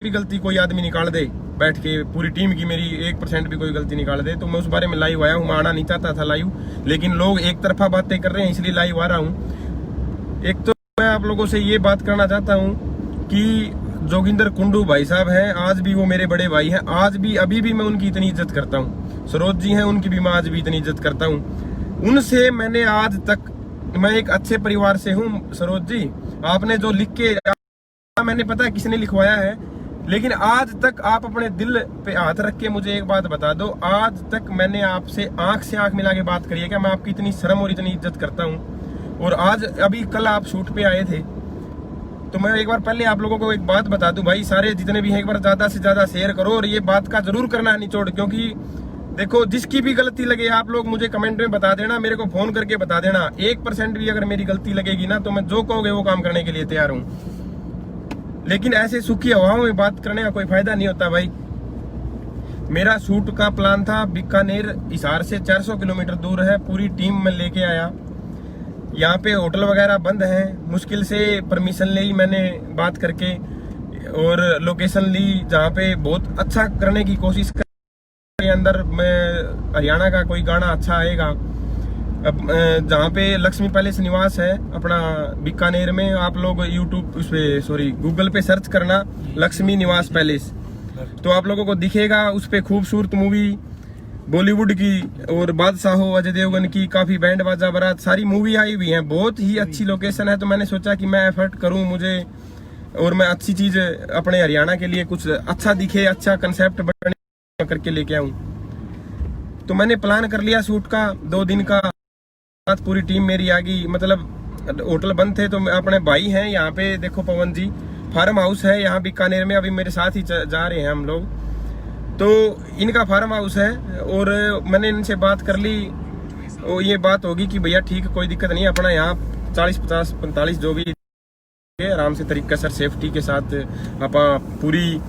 भी गलती कोई आदमी निकाल दे बैठ के, पूरी टीम की मेरी 1% भी कोई गलती निकाल दे, तो मैं उस बारे में लाइव आया हूँ। मैं आना नहीं चाहता था लाइव, लेकिन लोग एक तरफा बातें कर रहे हैं इसलिए लाइव आ रहा हूँ। एक तो मैं आप लोगों से ये बात करना चाहता हूँ कि जोगिंदर कुंडू भाई साहब हैं, आज भी वो मेरे बड़े भाई हैं, आज भी अभी भी मैं उनकी इतनी इज्जत करता हूँ। सरोज जी हैं, उनकी भी मैं आज भी इतनी इज्जत करता हूँ। उनसे मैंने आज तक, मैं एक अच्छे परिवार से हूँ सरोज जी, आपने जो लिख के, मैंने पता है किसने लिखवाया है, लेकिन आज तक आप अपने दिल पे हाथ रख के मुझे एक बात बता दो, आज तक मैंने आपसे आंख से आंख मिला के बात करी है क्या? मैं आपकी इतनी शर्म और इतनी इज्जत करता हूँ। और आज अभी कल आप शूट पे आए थे, तो मैं एक बार पहले आप लोगों को एक बात बता दूं भाई, सारे जितने भी हैं एक बार ज्यादा से ज्यादा शेयर करो, और ये बात का जरूर करना है निचोड़, क्योंकि देखो जिसकी भी गलती लगे आप लोग मुझे कमेंट में बता देना, मेरे को फोन करके बता देना। 1% भी अगर मेरी गलती लगेगी ना, तो मैं जो कहोगे वो काम करने के लिए तैयार हूँ। लेकिन ऐसे सूखी हवाओं में बात करने का कोई फायदा नहीं होता भाई। मेरा शूट का प्लान था बीकानेर, हिसार से 400 किलोमीटर दूर है, पूरी टीम में लेके आया। यहाँ पे होटल वगैरह बंद हैं, मुश्किल से परमिशन ली मैंने बात करके, और लोकेशन ली जहाँ पे बहुत अच्छा करने की कोशिश कर, अंदर में हरियाणा का कोई गाना अच्छा आएगा। अब जहाँ पे लक्ष्मी पैलेस निवास है अपना बीकानेर में, आप लोग यूट्यूब उस पे गूगल पे सर्च करना लक्ष्मी निवास पैलेस, तो आप लोगों को दिखेगा। उस पे खूबसूरत मूवी बॉलीवुड की और बादशाह अजय देवगन की, काफी बैंड बाजा बारात सारी मूवी आई हुई है, बहुत ही अच्छी लोकेशन है। तो मैंने सोचा कि मैं एफर्ट करूं मुझे, और मैं अच्छी चीज अपने हरियाणा के लिए कुछ अच्छा दिखे, अच्छा कंसेप्ट बना करके लेके आऊं। तो मैंने प्लान कर लिया शूट का 2 दिन का, पूरी टीम मेरी आ गई। मतलब होटल बंद थे, तो अपने भाई हैं यहाँ पे, देखो पवन जी, फार्म हाउस है यहाँ बीकानेर में, अभी मेरे साथ ही जा रहे हैं हम लोग, तो इनका फार्म हाउस है। और मैंने इनसे बात कर ली, और ये बात होगी कि भैया ठीक कोई दिक्कत नहीं, अपना यहाँ 40, 50, 45 जो भी आराम से तरीके से सेफ्टी के साथ आप पूरी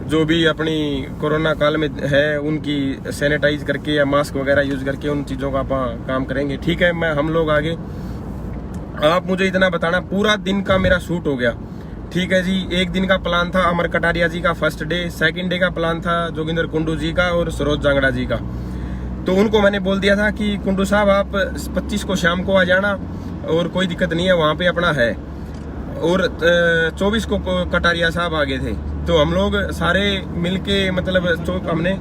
जो भी अपनी कोरोना काल में है उनकी सैनिटाइज करके या मास्क वगैरह यूज करके उन चीज़ों का आप काम करेंगे। ठीक है, मैं हम लोग आगे, आप मुझे इतना बताना, पूरा दिन का मेरा शूट हो गया। ठीक है जी, एक दिन का प्लान था अमर कटारिया जी का फर्स्ट डे, सेकंड डे का प्लान था जोगिंदर कुंडू जी का और सरोज जांगड़ा जी का। तो उनको मैंने बोल दिया था कि कुंडू साहब आप 25 को शाम को आ जाना, और कोई दिक्कत नहीं है, वहाँ पे अपना है। और 24 को कटारिया साहब आ गए थे, तो हम लोग सारे मिलके, मतलब हमने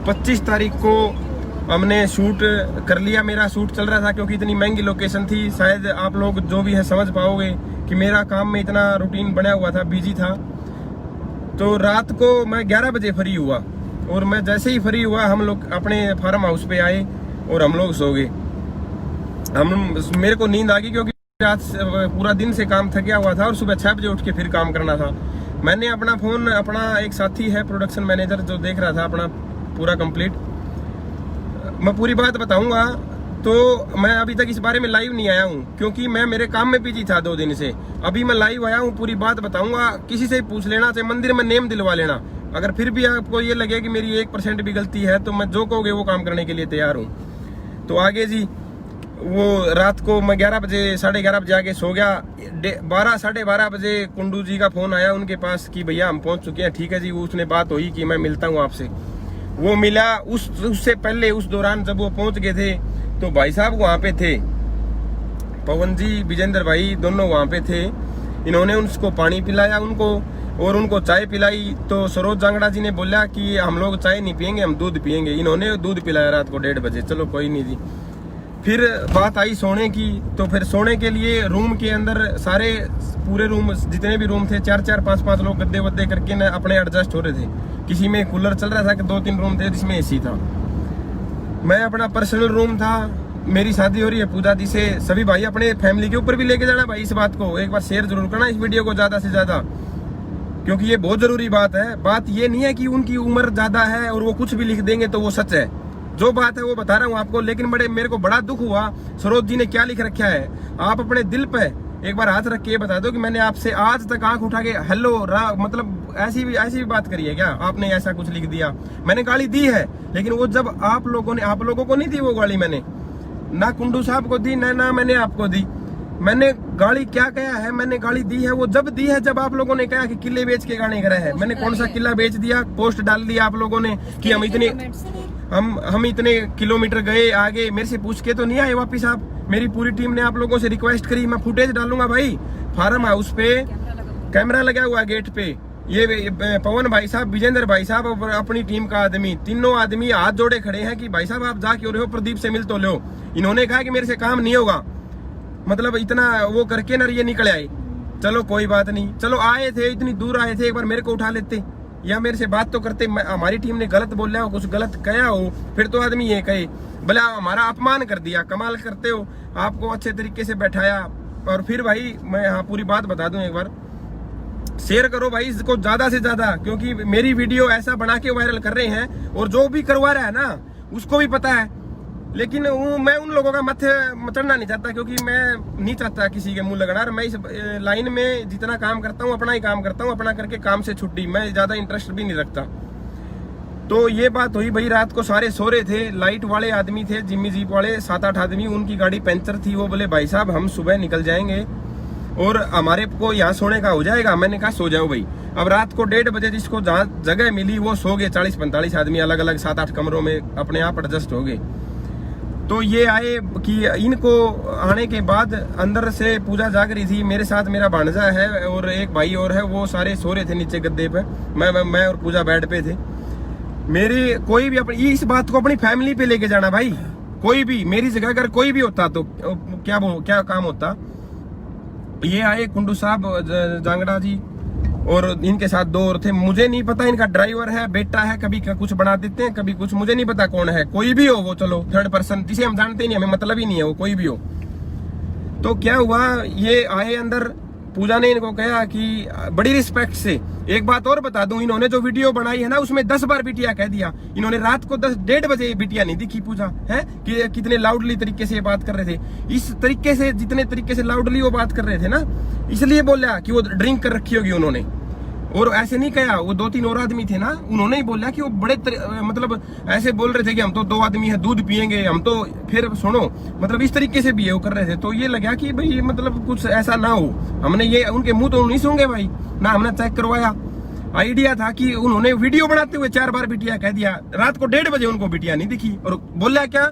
25 तारीख को हमने शूट कर लिया। मेरा शूट चल रहा था क्योंकि इतनी महंगी लोकेशन थी, शायद आप लोग जो भी है समझ पाओगे कि मेरा काम में इतना रूटीन बना हुआ था, बिजी था। तो रात को मैं 11 बजे फ्री हुआ, और मैं जैसे ही फ्री हुआ हम लोग अपने फार्म हाउस पे आए और हम लोग सो गए। मेरे को नींद आ गई क्योंकि रात पूरा दिन से काम थक गया हुआ था, और सुबह 6 बजे उठ के फिर काम करना था। मैंने अपना फोन, अपना एक साथी है प्रोडक्शन मैनेजर जो देख रहा था अपना पूरा कंप्लीट, मैं पूरी बात बताऊंगा। तो मैं अभी तक इस बारे में लाइव नहीं आया हूं क्योंकि मैं मेरे काम में बिजी था 2 दिन से। अभी मैं लाइव आया हूं, पूरी बात बताऊंगा, किसी से पूछ लेना, चाहे मंदिर में नेम दिलवा लेना। अगर फिर भी आपको ये लगे कि मेरी 1% भी गलती है, तो मैं जो कहोगे वो काम करने के लिए तैयार हूँ। तो आगे जी, वो रात को मैं 11 बजे, 11:30 बजे आके सो गया। 12, 12:30 बजे कुंडू जी का फोन आया उनके पास कि भैया हम पहुंच चुके हैं। ठीक है जी, उसने बात हुई कि मैं मिलता हूं आपसे। वो मिला, उससे पहले उस दौरान जब वो पहुंच गए थे, तो भाई साहब वहां पे थे, पवन जी, विजेंद्र भाई, दोनों वहां पे थे। इन्होंने उसको पानी पिलाया उनको, और उनको चाय पिलाई। तो सरोज जांगड़ा जी ने बोला कि हम लोग चाय नहीं पियेंगे, हम दूध पियेंगे। इन्होंने दूध पिलाया रात को 1:30 बजे। चलो कोई नहीं जी। फिर बात आई सोने की, तो फिर सोने के लिए रूम के अंदर सारे पूरे रूम, जितने भी रूम थे, 4-4, 5-5 लोग गद्दे वद्दे करके न अपने एडजस्ट हो रहे थे। किसी में कूलर चल रहा था कि 2-3 रूम थे जिसमें एसी था। मैं अपना पर्सनल रूम था, मेरी शादी हो रही है पूजा जी से। सभी भाई अपने फैमिली के ऊपर भी लेके जाना भाई, इस बात को एक बार शेयर जरूर करना इस वीडियो को ज्यादा से ज्यादा, क्योंकि ये बहुत जरूरी बात है। बात ये नहीं है कि उनकी उम्र ज्यादा है और वो कुछ भी लिख देंगे तो वो सच है, जो बात है वो बता रहा हूँ आपको। लेकिन मेरे को बड़ा दुख हुआ, सरोज जी ने क्या लिख रखा है। आप अपने दिल पे एक बार हाथ रख के ये बता दो कि मैंने आपसे आज तक आंख उठा के हेलो मतलब ऐसी भी बात करी है क्या? आपने ऐसा कुछ लिख दिया? मैंने गाली दी है, लेकिन वो जब आप लोगों को नहीं दी वो गाली, मैंने ना कुंडू साहब को दी, ना मैंने आपको दी। मैंने गाली क्या कहा है, मैंने गाली दी है वो जब दी है जब आप लोगों ने कहा कि किले बेच के गाने करे है। मैंने कौन सा किला बेच दिया? पोस्ट डाल दिया आप लोगों ने कि हम इतने किलोमीटर गए आगे, मेरे से पूछ के तो नहीं आए वापिस आप। मेरी पूरी टीम ने आप लोगों से रिक्वेस्ट करी, मैं फुटेज डालूंगा भाई। फार्म हाउस पे कैमरा लगा हुआ गेट पे, ये पवन भाई साहब, विजेंद्र भाई साहब और अपनी टीम का आदमी, तीनों आदमी हाथ जोड़े खड़े हैं कि भाई साहब आप जा क्यों रहे हो, प्रदीप से मिल तो लो। इन्होंने कहा कि मेरे से काम नहीं होगा, मतलब इतना वो करके ना ये निकल आए। चलो कोई बात नहीं, चलो आए थे, इतनी दूर आए थे, एक बार मेरे को उठा लेते या मेरे से बात तो करते। हमारी टीम ने गलत बोला हो, कुछ गलत कहा हो, फिर तो आदमी ये कहे भले हमारा अपमान कर दिया, कमाल करते हो, आपको अच्छे तरीके से बैठाया। और फिर भाई मैं यहाँ पूरी बात बता दूं, एक बार शेयर करो भाई इसको ज्यादा से ज्यादा, क्योंकि मेरी वीडियो ऐसा बना के वायरल कर रहे हैं और जो भी करवा रहा है ना उसको भी पता है। लेकिन मैं उन लोगों का मत चढ़ना नहीं चाहता, क्योंकि मैं नहीं चाहता किसी के मुंह लगना। मैं इस लाइन में जितना काम करता हूँ अपना ही काम करता हूँ, अपना करके काम से छुट्टी, मैं ज्यादा इंटरेस्ट भी नहीं रखता। तो ये बात हुई भाई, रात को सारे सो रहे थे, लाइट वाले आदमी थे, जिम्मी जीप वाले 7-8 आदमी, उनकी गाड़ी पंचर थी। वो बोले भाई साहब हम सुबह निकल जाएंगे और हमारे को यहाँ सोने का हो जाएगा। मैंने कहा सो जाओ भाई। अब रात को 1:30 बजे जिसको जहाँ जगह मिली वो सो गए, 40-45 आदमी अलग अलग 7-8 कमरों में अपने आप एडजस्ट हो गए। तो ये आए कि इनको आने के बाद अंदर से पूजा जाग रही थी, मेरे साथ मेरा भांजा है और एक भाई और है, वो सारे सो रहे थे नीचे गद्दे पे, मैं और पूजा बेड पे थे। मेरी कोई भी अपनी इस बात को अपनी फैमिली पे लेके जाना भाई, कोई भी मेरी जगह अगर कोई भी होता तो क्या काम होता। ये आए कुंडू साहब जांगड़ा जी और इनके साथ 2 और थे, मुझे नहीं पता इनका ड्राइवर है बेटा है, कभी कुछ बना देते हैं कभी कुछ, मुझे नहीं पता कौन है, कोई भी हो वो, चलो थर्ड पर्सन जिसे हम जानते ही नहीं, हमें मतलब ही नहीं है वो कोई भी हो। तो क्या हुआ, ये आए अंदर, पूजा ने इनको कहा कि बड़ी रिस्पेक्ट से, एक बात और बता दूं, इन्होंने जो वीडियो बनाई है ना उसमें 10 बार बिटिया कह दिया। इन्होंने रात को 1:30 बजे बिटिया नहीं दिखी पूजा है कि कितने लाउडली तरीके से बात कर रहे थे। इस तरीके से जितने तरीके से लाउडली वो बात कर रहे थे ना, इसलिए बोला कि वो ड्रिंक कर रखी होगी उन्होंने। और ऐसे नहीं कहा, वो 2-3 और आदमी थे ना, उन्होंने ही बोला कि वो बड़े मतलब ऐसे बोल रहे थे कि हम तो 2 आदमी है, दूध पियेंगे हम तो, फिर सुनो मतलब इस तरीके से भी वो कर रहे थे। तो ये लगा कि भाई मतलब कुछ ऐसा ना हो, हमने ये उनके मुंह तो नहीं सूंघे भाई ना, हमने चेक करवाया। आइडिया था कि उन्होंने वीडियो बनाते हुए 4 बार बिटिया कह दिया, रात को 1:30 बजे उनको बिटिया नहीं दिखी। और बोला क्या,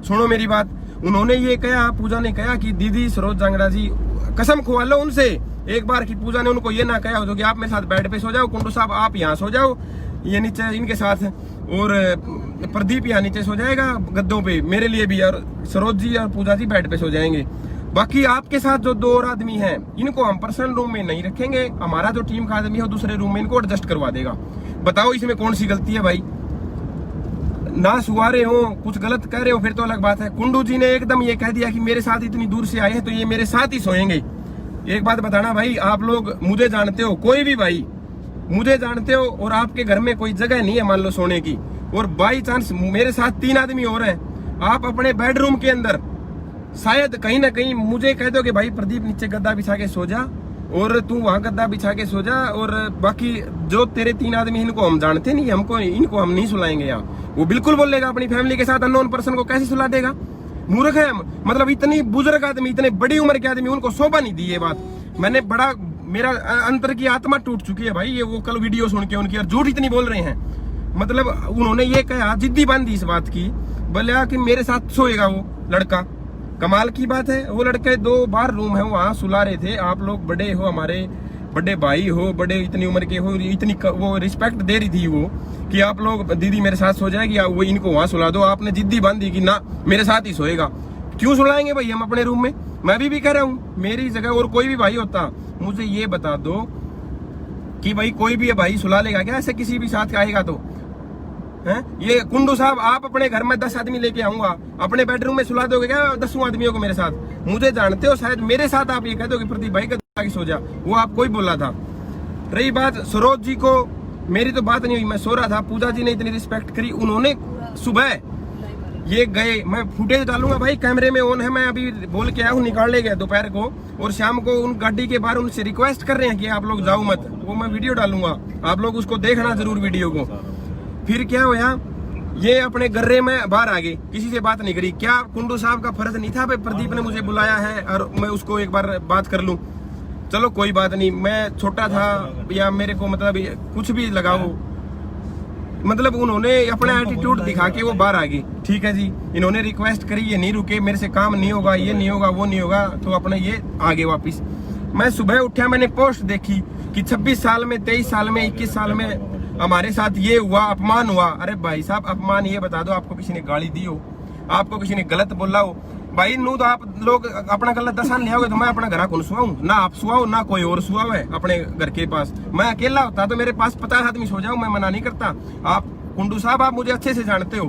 सुनो मेरी बात, उन्होंने ये कहा, पूजा ने कहा कि दीदी सरोज जांगड़ा जी कसम खुआ लो उनसे एक बार की पूजा ने उनको ये ना कहा हो कि आप मेरे साथ बेड पे सो जाओ, कुंडू साहब आप यहाँ सो जाओ, ये नीचे इनके साथ, और प्रदीप यहाँ नीचे सो जाएगा गद्दों पे मेरे लिए भी, और सरोज जी और पूजा जी बेड पे सो जाएंगे। बाकी आपके साथ जो 2 और आदमी हैं इनको हम पर्सनल रूम में नहीं रखेंगे, हमारा जो टीम का आदमी है दूसरे रूम में इनको एडजस्ट करवा देगा। बताओ इसमें कौन सी गलती है भाई? ना सुआ रहे हो, कुछ गलत कह रहे हो फिर तो अलग बात है। कुंडू जी ने एकदम ये कह दिया कि मेरे साथ इतनी दूर से आए हैं तो ये मेरे साथ ही सोएंगे। एक बात बताना भाई, आप लोग मुझे जानते हो, कोई भी भाई मुझे जानते हो, और आपके घर में कोई जगह नहीं है मान लो सोने की, और बाई चांस मेरे साथ 3 आदमी और हैं, आप अपने बेडरूम के अंदर शायद कहीं ना कहीं मुझे कह दो कि भाई प्रदीप नीचे गद्दा बिछा के सो जा और तू वहां गद्दा बिछा के सो जा, और बाकी जो तेरे 3 आदमी इनको हम जानते नहीं, हमको इनको हम नहीं सुलाएंगे यहाँ। वो बिल्कुल बोलेगा अपनी फैमिली के साथ अननोन पर्सन को कैसे सुला देगा? मूर्ख है मतलब, इतनी बुजुर्ग आदमी, इतने बड़ी उम्र के आदमी, उनको शोभा नहीं दी ये बात। मैंने बड़ा, मेरा अंतर की आत्मा टूट चुकी है भाई, ये वो कल वीडियो सुन के उनकी, और झूठ इतनी बोल रहे हैं। मतलब उन्होंने ये कहा, जिद्दी बांधी इस बात की, बोला कि मेरे साथ सोएगा वो लड़का। कमाल की बात है, वो लड़के 2 बार रूम है वहां सुला रहे थे। आप लोग बड़े हो, हमारे बड़े भाई हो, बड़े इतनी उम्र के हो, इतनी वो रिस्पेक्ट दे रही थी वो कि आप लोग दीदी मेरे साथ सो जाएगी, वो इनको वहां सुला दो। आपने जिद्दी बांधी कि ना मेरे साथ ही सोएगा। क्यों सुलाएंगे भाई हम अपने रूम में? मैं भी कह रहा हूँ, मेरी जगह और कोई भी भाई होता, मुझे ये बता दो कि भाई कोई भी भाई सुला लेगा क्या ऐसे किसी भी साथ आएगा तो है? ये कुंडू साहब, आप अपने घर में 10 आदमी लेके आऊंगा, अपने बेडरूम में सुला दोगे क्या 10 आदमियों को मेरे साथ? मुझे जानते हो, शायद मेरे साथ आप ये कह दो कि प्रदीप भाई का सो जा, वो आपको ही बोला था। रही बात सरोज जी को, मेरी तो बात नहीं हुई, मैं सो रहा था, पूजा जी ने इतनी रिस्पेक्ट करी, उन्होंने सुबह ये गए, मैं फुटेज डालूंगा भाई, कैमरे में ऑन है, मैं अभी बोल के आया हूँ, निकाल ले गया दोपहर को, और शाम को उन गाड़ी के बाहर उनसे रिक्वेस्ट कर रहे हैं कि आप लोग जाओ मत, वो मैं वीडियो डालूंगा, आप लोग उसको देखना जरूर वीडियो को। फिर क्या हुआ, ये अपने गर्रे में बाहर आ गए, किसी से बात नहीं करी। क्या कुंडू साहब का फर्ज नहीं था भाई, प्रदीप ने मुझे बुलाया है और मैं उसको एक बार बात कर लूं? चलो कोई बात नहीं, मैं छोटा था या मेरे को मतलब कुछ भी लगाओ, मतलब उन्होंने अपना एटीट्यूड दिखा के वो बाहर आ गई। ठीक है जी, इन्होंने रिक्वेस्ट करी, ये नहीं रुके, मेरे से काम नहीं होगा, ये नहीं होगा, वो नहीं होगा, तो अपने ये आगे वापिस। मैं सुबह उठा, मैंने पोस्ट देखी कि 26 साल में, 23 साल में, 21 साल में हमारे साथ ये हुआ, अपमान हुआ। अरे भाई साहब, अपमान ये बता दो, आपको किसी ने गाली दी हो, आपको किसी ने गलत बोला हो? भाई नू तो आप लोग अपना गलत दसान ले आओगे तो मैं अपना घर कौन सुहाऊं? ना आप सुहाओ ना कोई और सुहाओ है अपने घर के पास। मैं अकेला होता तो मेरे पास 50 आदमी सो जाओ, मैं मना नहीं करता। आप कुंडू साहब, आप मुझे अच्छे से जानते हो,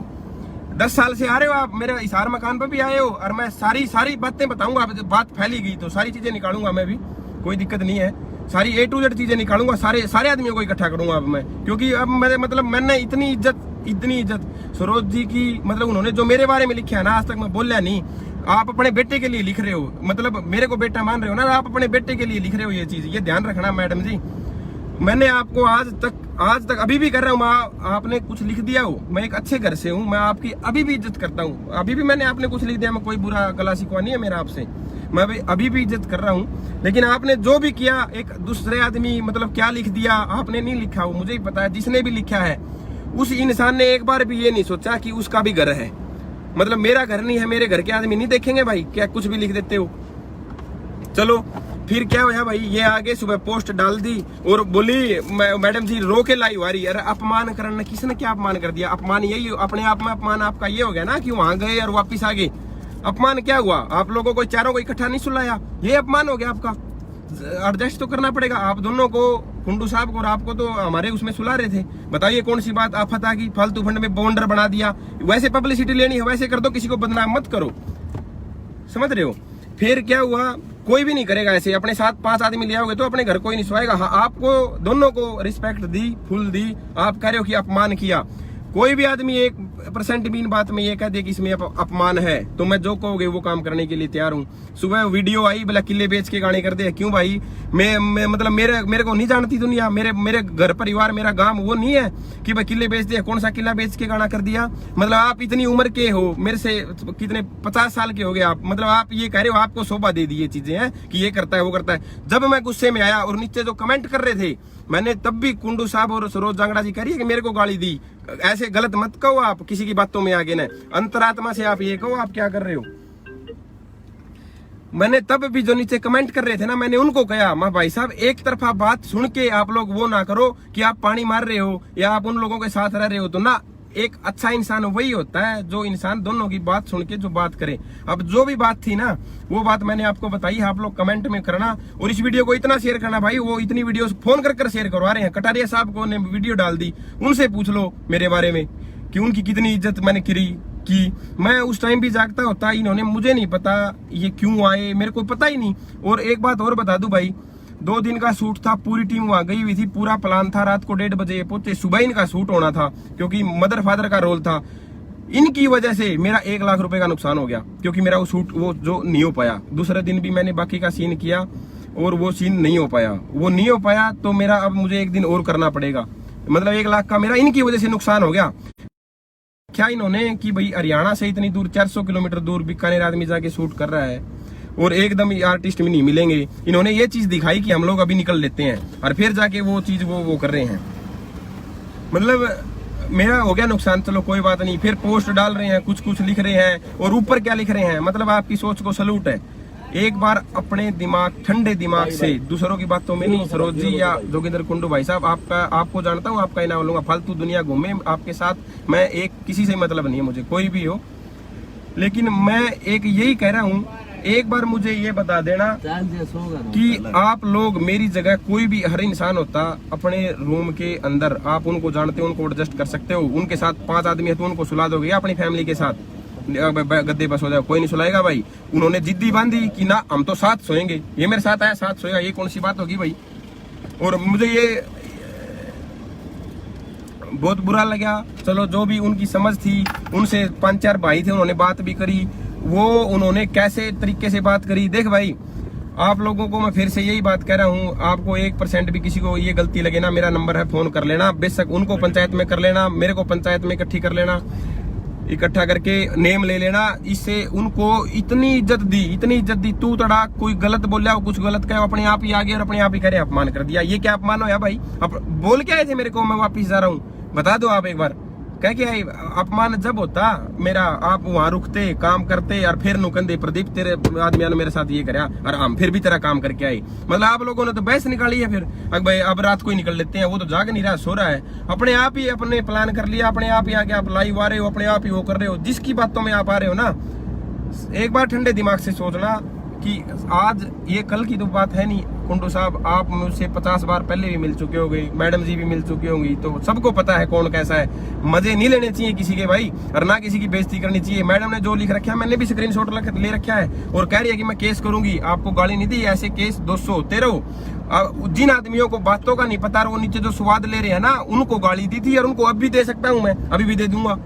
10 साल से आ रहे हो आप, मेरे इशार मकान पर भी आए हो, और मैं सारी बातें बताऊंगा। अब बात फैली गई तो सारी चीजें निकालूंगा मैं भी, कोई दिक्कत नहीं है। सारी A to Z चीजें निकालूंगा, सारे आदमियों को इकट्ठा करूंगा अब मैं, क्योंकि अब मेरे मतलब मैंने इतनी इज्जत सरोज जी की, मतलब उन्होंने जो मेरे बारे में लिखा है ना, आज तक मैं बोला नहीं। आप अपने बेटे के लिए लिख रहे हो, मतलब मेरे को बेटा मान रहे हो ना, आप अपने बेटे के लिए लिख रहे हो ये चीज, ये ध्यान रखना मैडम जी। मैंने आपको आज तक अभी भी कर रहा हूँ, आपने कुछ लिख दिया हो, मैं एक अच्छे घर से हूँ, मैं आपकी अभी भी इज्जत करता हूँ। अभी भी मैंने आपने कुछ लिख दिया, मैं कोई बुरा गला शिकवा नहीं है मेरा आपसे, मैं अभी भी इज्जत कर रहा हूँ। लेकिन आपने जो भी किया, एक दूसरे आदमी मतलब क्या लिख दिया, आपने नहीं लिखा, वो मुझे ही पता है। जिसने भी लिखा है उस इंसान ने एक बार भी ये नहीं सोचा कि उसका भी घर है, मतलब मेरा घर नहीं है, मेरे घर के आदमी नहीं देखेंगे भाई, क्या कुछ भी लिख देते हो। चलो फिर क्या हुआ भाई, ये आगे सुबह पोस्ट डाल दी और बोली मैडम जी रो के लाई वारी। अरे अपमान करना, किसने क्या अपमान कर दिया? अपमान यही अपने आप में अपमान आपका ये हो गया ना कि वहां गए और वापिस आ गए। अपमान क्या हुआ? आप लोगों को चारों को इकट्ठा नहीं सुलाया, ये अपमान हो गया आपका। एडजस्ट तो करना पड़ेगा आप दोनों को, कुंडू साहब को और आपको तो हमारे उसमें सुला रहे थे। बताइए कौन सी बात आफत आ गई? फालतू फंड में बॉन्डर बना दिया। वैसे पब्लिसिटी लेनी है वैसे कर दो, किसी को बदनाम मत करो, समझ रहे हो? फिर क्या हुआ, कोई भी नहीं करेगा ऐसे। अपने साथ 5 आदमी ले आओगे तो अपने घर कोई नहीं सोएगा। हाँ, आपको दोनों को रिस्पेक्ट दी, फुल दी, आप कह रहे हो कि अपमान किया। कोई भी आदमी 1% भी इन बात में ये कह दे कि इसमें अपमान है, तो मैं जो कहोगे वो काम करने के लिए तैयार हूँ। सुबह वीडियो आई, बोला किले बेच के गाने कर दे। क्यों भाई? मैं मतलब मेरे को नहीं जानती दुनिया, मेरे घर परिवार, मेरा गांव वो नहीं है कि भाई किले बेच दे। कौन सा किला बेच के गाना कर दिया? मतलब आप इतनी उम्र के हो, मेरे से कितने 50 साल के हो गए आप, मतलब आप ये कह रहे हो आपको शोभा दे दी ये चीजें हैं कि ये करता है वो करता है। जब मैं गुस्से में आया और नीचे जो कमेंट कर रहे थे, मैंने तब भी कुंडू साहब और सरोज जांगड़ा जी कह रही है कि मेरे को गाली दी। ऐसे गलत मत कहो आप किसी की बातों में आगे ना, अंतरात्मा से आप ये कहो आप क्या कर रहे हो। मैंने तब भी जो नीचे कमेंट कर रहे थे ना, मैंने उनको कहा, मां भाई साहब एक तरफा बात सुन के आप लोग वो ना करो कि आप पानी मार रहे हो या आप उन लोगों के साथ रह रहे हो। तो ना, एक अच्छा इंसान वही होता है जो इंसान दोनों की बात सुन के जो बात करे। अब जो भी बात थी ना, वो बात मैंने आपको बताई, आप लोग कमेंट में करना और इस वीडियो को इतना शेयर करना भाई। वो इतनी वीडियो फोन कर शेयर करवा रहे हैं। कटारिया साहब को ने वीडियो डाल दी, उनसे पूछ लो मेरे बारे में कि उनकी कितनी इज्जत मैंने की। मैं उस टाइम भी जागता होता, इन्होंने, मुझे नहीं पता ये क्यों आए, मेरे को पता ही नहीं। और एक बात और बता दूं भाई, 2 दिन का शूट था, पूरी टीम वहां गई हुई थी, पूरा प्लान था, रात को 1:30 बजे पहुंचे, सुबह इनका शूट होना था क्योंकि मदर फादर का रोल था। इनकी वजह से मेरा 1 लाख रुपए का नुकसान हो गया क्योंकि मेरा वो शूट वो जो नहीं हो पाया। दूसरे दिन भी मैंने बाकी का सीन किया और वो सीन नहीं हो पाया, तो मेरा अब मुझे 1 दिन और करना पड़ेगा। मतलब 1 लाख का मेरा इनकी वजह से नुकसान हो गया। क्या इन्होंने कि भाई हरियाणा से इतनी दूर 400 किलोमीटर दूर बीकानेर आदमी जाके शूट कर रहा है और एकदम आर्टिस्ट भी नहीं मिलेंगे। इन्होंने ये चीज दिखाई कि हम लोग अभी निकल लेते हैं और फिर जाके वो चीज वो कर रहे हैं। मतलब मेरा हो गया नुकसान, चलो कोई बात नहीं। फिर पोस्ट डाल रहे हैं, कुछ लिख रहे हैं और ऊपर क्या लिख रहे हैं, मतलब आपकी सोच को सलूट है। एक बार अपने ठंडे दिमाग से, दूसरों की बातों में नहीं। सरोज जी या जोगिंदर कुंडू भाई साहब, आपको जानता हूँ, आपका इनाम लूंगा। फालतू दुनिया घूमे आपके साथ, मैं एक किसी से मतलब नहीं है मुझे, कोई भी हो। लेकिन मैं एक यही कह रहा हूँ, एक बार मुझे ये बता देना कि आप लोग मेरी जगह, कोई भी हर इंसान होता अपने रूम के अंदर, आप उनको जानते हो, उनको एडजस्ट कर सकते हो। उनके साथ 5 आदमी है तो उनको सुला दोगे अपनी फैमिली के साथ गद्दे पर सो जाओ, कोई नहीं सुलाएगा भाई। उन्होंने जिद्दी बांधी कि ना हम तो साथ सोएंगे, ये मेरे साथ आया साथ सोएगा, ये कौन सी बात होगी भाई। और मुझे ये बहुत बुरा लगा। चलो जो भी उनकी समझ थी, उनसे 5-4 भाई थे, उन्होंने बात भी करी। वो उन्होंने कैसे तरीके से बात करी, देख भाई आप लोगों को मैं फिर से यही बात कह रहा हूँ, आपको 1% भी किसी को ये गलती लगे ना, मेरा नंबर है, फोन कर लेना। बेशक उनको पंचायत में कर लेना, मेरे को पंचायत में इकट्ठी कर लेना, इकट्ठा करके नेम ले लेना। इससे उनको इतनी इज्जत दी, तू तड़ा कोई गलत बोला, कुछ गलत कहे, अपने आप ही आ गया और अपने आप ही करे अपमान कर दिया। ये क्या अपमान हो या भाई? अब बोल के आए थे मेरे को, मैं वापिस जा रहा हूँ, बता दो आप एक बार। कह के आई अपमान जब होता मेरा, आप वहां रुकते, काम करते और फिर नुकंदे प्रदीप तेरे आदमियों ने मेरे साथ ये कराया और हम फिर भी तेरा काम करके आए। मतलब आप लोगों ने तो बहस निकाली है। फिर अगर भाई अब रात को ही निकल लेते हैं, वो तो जाग नहीं रहा, सो रहा है, अपने आप ही अपने प्लान कर लिया, अपने आप ही आके आप लाइव आ रहे हो, अपने आप ही वो कर रहे हो। जिसकी बातों में आप आ रहे हो ना, एक बार ठंडे दिमाग से सोचना कि आज ये कल की तो बात है नहीं। कुंडू साहब, आप मुझसे 50 बार पहले भी मिल चुके होंगे, मैडम जी भी मिल चुकी होंगी, तो सबको पता है कौन कैसा है। मजे नहीं लेने चाहिए किसी के भाई, और ना किसी की बेइज्जती करनी चाहिए। मैडम ने जो लिख रखा है, मैंने भी स्क्रीनशॉट ले रखा है, और कह रही है कि मैं केस करूंगी। आपको गाली नहीं दी, ऐसे केस 213। जिन आदमियों को बातों का नहीं पता, वो नीचे जो स्वाद ले रहे हैं ना, उनको गाली दी थी, और उनको अब भी दे सकता हूँ मैं, अभी भी दे दूंगा।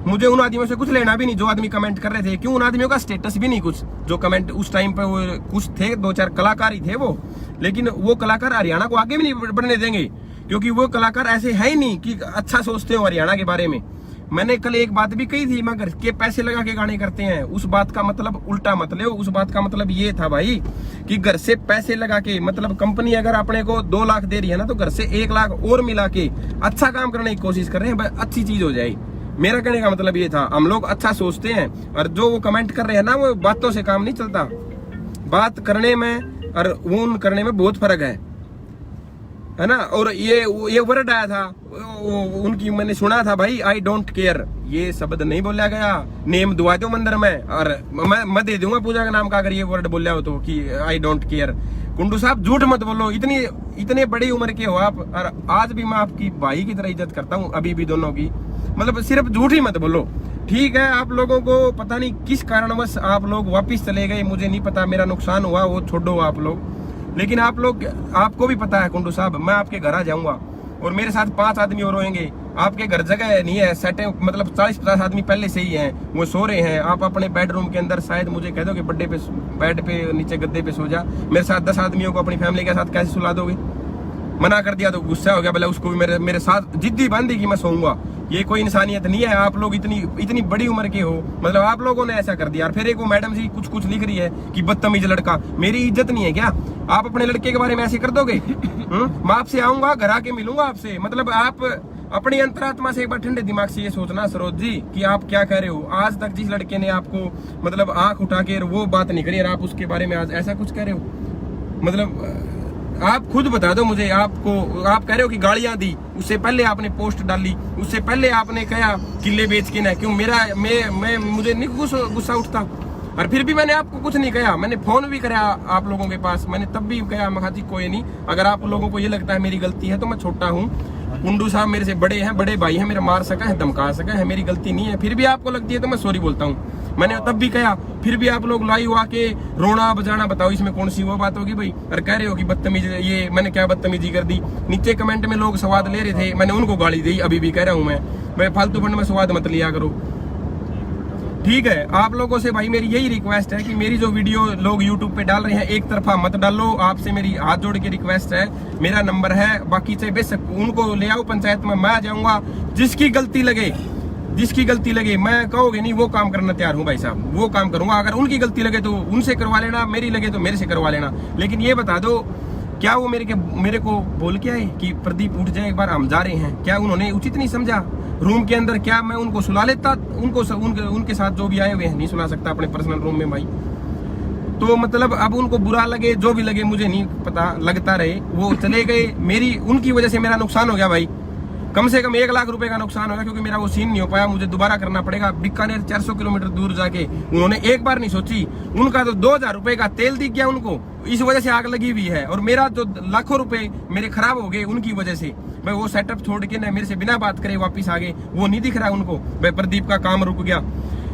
मुझे उन आदमियों से कुछ लेना भी नहीं जो आदमी कमेंट कर रहे थे। क्यों? उन आदमियों का स्टेटस भी नहीं कुछ, जो कमेंट उस टाइम पे वो कुछ थे, 2-4 कलाकार ही थे वो, लेकिन वो कलाकार हरियाणा को आगे भी नहीं बढ़ने देंगे, क्योंकि वो कलाकार ऐसे है ही नहीं कि अच्छा सोचते हो हरियाणा के बारे में। मैंने कल एक बात भी कही थी, मगर के पैसे लगा के गाने करते हैं, उस बात का मतलब उल्टा मत ले। उस बात का मतलब ये था भाई कि घर से पैसे लगा के, मतलब कंपनी अगर अपने को 2 लाख दे रही है ना, तो घर से 1 लाख और मिला के अच्छा काम करने की कोशिश कर रहे हैं, अच्छी चीज हो जाए। मेरा कहने का मतलब ये था, हम लोग अच्छा सोचते हैं, और जो वो कमेंट कर रहे हैं ना, वो बातों से काम नहीं चलता। बात करने में और ऊन करने में बहुत फर्क है ना। और ये वर्ड आया था उनकी, मैंने सुना था भाई, आई डोंट केयर, ये शब्द नहीं बोला गया। नेम दुआ दो मंदिर में, और मैं दे दूंगा पूजा का नाम का, अगर ये वर्ड बोला हो तो, कि आई डोंट केयर। कुंडू साहब झूठ मत बोलो, इतने बड़ी उम्र के हो आप, और आज भी मैं आपकी भाई की तरह इज्जत करता हूँ, अभी भी दोनों की। मतलब सिर्फ झूठ ही मत बोलो, ठीक है? आप लोगों को पता नहीं किस कारणवश आप लोग वापिस चले गए, मुझे नहीं पता, मेरा नुकसान हुआ वो छोड़ो आप लोग, लेकिन आपको भी पता है कुंडू साहब, मैं आपके घर आ जाऊंगा और मेरे साथ 5 आदमी और होंगे। आपके घर जगह नहीं है, सेट मतलब 40-50 आदमी पहले से ही हैं, वो सो रहे हैं। आप अपने बेडरूम के अंदर शायद मुझे कह दो कि बेड पे नीचे गद्दे पे सो जा। मेरे साथ 10 आदमियों को अपनी फैमिली के साथ कैसे सुला दोगे? मना कर दिया तो गुस्सा हो गया, बोला उसको भी मेरे साथ जिद्दी बांधी कि मैं सोऊंगा। ये कोई इंसानियत नहीं है। आप लोग इतनी बड़ी उम्र के हो, मतलब आप लोगों ने ऐसा कर दिया। और फिर एक वो मैडम जी कुछ लिख रही है कि बदतमीज लड़का। मेरी इज्जत नहीं है क्या? आप अपने लड़के के बारे में ऐसे कर दोगे? मैं आपसे आऊंगा, घर आके मिलूंगा आपसे। मतलब आप अपनी अंतरात्मा से एक बार ठंडे दिमाग से ये सोचना सरोज जी कि आप क्या कह रहे हो। आज तक जिस लड़के ने आपको मतलब आंख उठा के वो बात नहीं करी, और आप उसके बारे में आज ऐसा कुछ कह रहे हो। मतलब आप खुद बता दो मुझे। आप कह रहे हो कि गाड़ियां दी, उससे पहले आपने पोस्ट डाली, उससे पहले आपने कहा किले बेच के ना। क्यों? मुझे नहीं गुस्सा उठता, और फिर भी मैंने आपको कुछ नहीं कहा। मैंने फोन भी कराया आप लोगों के पास, मैंने तब भी कहा मैं जी कोई नहीं, अगर आप लोगों को ये लगता है मेरी गलती है तो मैं छोटा हूँ, कुंडू साहब मेरे से बड़े हैं, बड़े भाई हैं, मेरा मार सका है, धमका सका है, मेरी गलती नहीं है। फिर भी आपको लगती है तो मैं सॉरी बोलता हूँ। मैंने तब भी कहा, फिर भी आप लोग लाइव आके रोना बजाना, बताओ इसमें कौन सी वो बात होगी भाई? और कह रहे हो कि बदतमीज, ये मैंने क्या बदतमीजी कर दी? नीचे कमेंट में लोग स्वाद ले रहे थे, मैंने उनको गाली दी। अभी भी कह रहा हूँ मैं फालतू फंड में स्वाद मत लिया करो, ठीक है? आप लोगों से भाई मेरी यही रिक्वेस्ट है कि मेरी जो वीडियो लोग यूट्यूब पे डाल रहे हैं, एक तरफा मत डालो। आपसे मेरी हाथ जोड़ के रिक्वेस्ट है, मेरा नंबर है, बाकी चाहे बेशक उनको ले आओ पंचायत में, मैं आ जाऊंगा। जिसकी गलती लगे मैं कहोगे नहीं वो काम करना तैयार हूँ भाई साहब, वो काम करूंगा। अगर उनकी गलती लगे तो उनसे करवा लेना, मेरी लगे तो मेरे से करवा लेना। लेकिन ये बता दो, क्या वो मेरे को बोल के आए कि प्रदीप उठ जाए, एक बार हम जा रहे हैं? क्या उन्होंने उचित नहीं समझा रूम के अंदर? क्या मैं उनको सुला लेता? उनके साथ जो भी आए हुए हैं नहीं सुला सकता अपने पर्सनल रूम में भाई? तो मतलब अब उनको बुरा लगे, जो भी लगे, मुझे नहीं पता, लगता रहे, वो चले गए। उनकी वजह से मेरा नुकसान हो गया भाई, कम से कम 1 लाख रुपए का नुकसान होगा, क्योंकि मेरा वो सीन नहीं हो पाया, मुझे दोबारा करना पड़ेगा। बीकानेर 400 किलोमीटर दूर जाके उन्होंने एक बार नहीं सोची। उनका तो 2000 रुपए का तेल दिख गया उनको, इस वजह से आग लगी हुई है। और मेरा जो लाखों रुपए मेरे खराब हो गए उनकी वजह से। भाई वो सेटअप छोड़ के ना मेरे से बिना बात करे वापिस आ गए, वो नहीं दिख रहा उनको। भाई प्रदीप का काम रुक गया।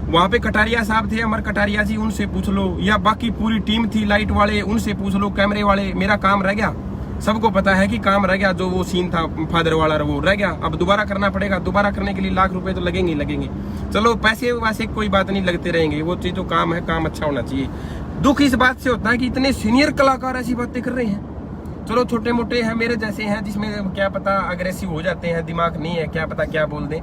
वहां पे कटारिया साहब थे, अमर कटारिया जी, उनसे पूछ लो, या बाकी पूरी टीम थी लाइट वाले, उनसे पूछ लो, कैमरे वाले। मेरा काम रह गया, सबको पता है कि काम रह गया। जो वो सीन था फादर वाला वो रह गया, अब दोबारा करना पड़ेगा। दोबारा करने के लिए लाख रुपए तो लगेंगे। चलो पैसे वैसे कोई बात नहीं, लगते रहेंगे, वो चीज तो काम है, काम अच्छा होना चाहिए। दुख इस बात से होता है कि इतने सीनियर कलाकार ऐसी बातें कर रहे हैं। चलो छोटे मोटे हैं, मेरे जैसे हैं, जिसमें क्या पता अग्रेसिव हो जाते हैं, दिमाग नहीं है, क्या पता क्या बोल दें,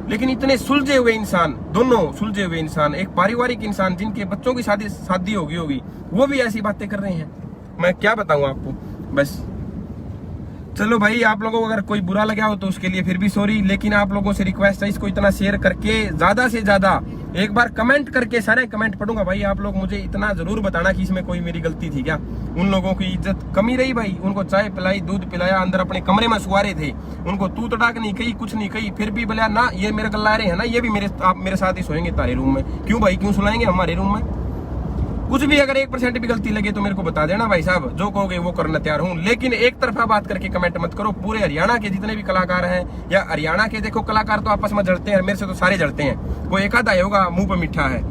लेकिन इतने सुलझे हुए इंसान, दोनों सुलझे हुए इंसान, एक पारिवारिक इंसान जिनके बच्चों की शादी होगी वो भी ऐसी बातें कर रहे हैं। मैं क्या बताऊं आपको। बस चलो भाई, आप लोगों को अगर कोई बुरा लगा हो तो उसके लिए फिर भी सॉरी, लेकिन आप लोगों से रिक्वेस्ट है, इसको इतना शेयर करके ज्यादा से ज्यादा एक बार कमेंट करके, सारे कमेंट पढ़ूंगा भाई, आप लोग मुझे इतना जरूर बताना कि इसमें कोई मेरी गलती थी क्या। उन लोगों की इज्जत कमी रही भाई, उनको चाय पिलाई, दूध पिलाया, अंदर अपने कमरे में सुवारे थे, उनको तू तड़ाक नहीं कही, कुछ नहीं कही, फिर भी बोला ना ये मेरे गल्लारे है ना, ये भी आप मेरे साथ ही सोएंगे तारे रूम में। क्यों भाई, क्यों सुनाएंगे हमारे रूम में? कुछ भी अगर 1% भी गलती लगे तो मेरे को बता देना भाई साहब, जो कहोगे वो करना तैयार हूँ, लेकिन एक तरफा बात करके कमेंट मत करो। पूरे हरियाणा के जितने भी कलाकार हैं, या हरियाणा के देखो कलाकार तो आपस में जड़ते हैं, मेरे से तो सारे जड़ते हैं, कोई एक आधा होगा मुंह पे मीठा है,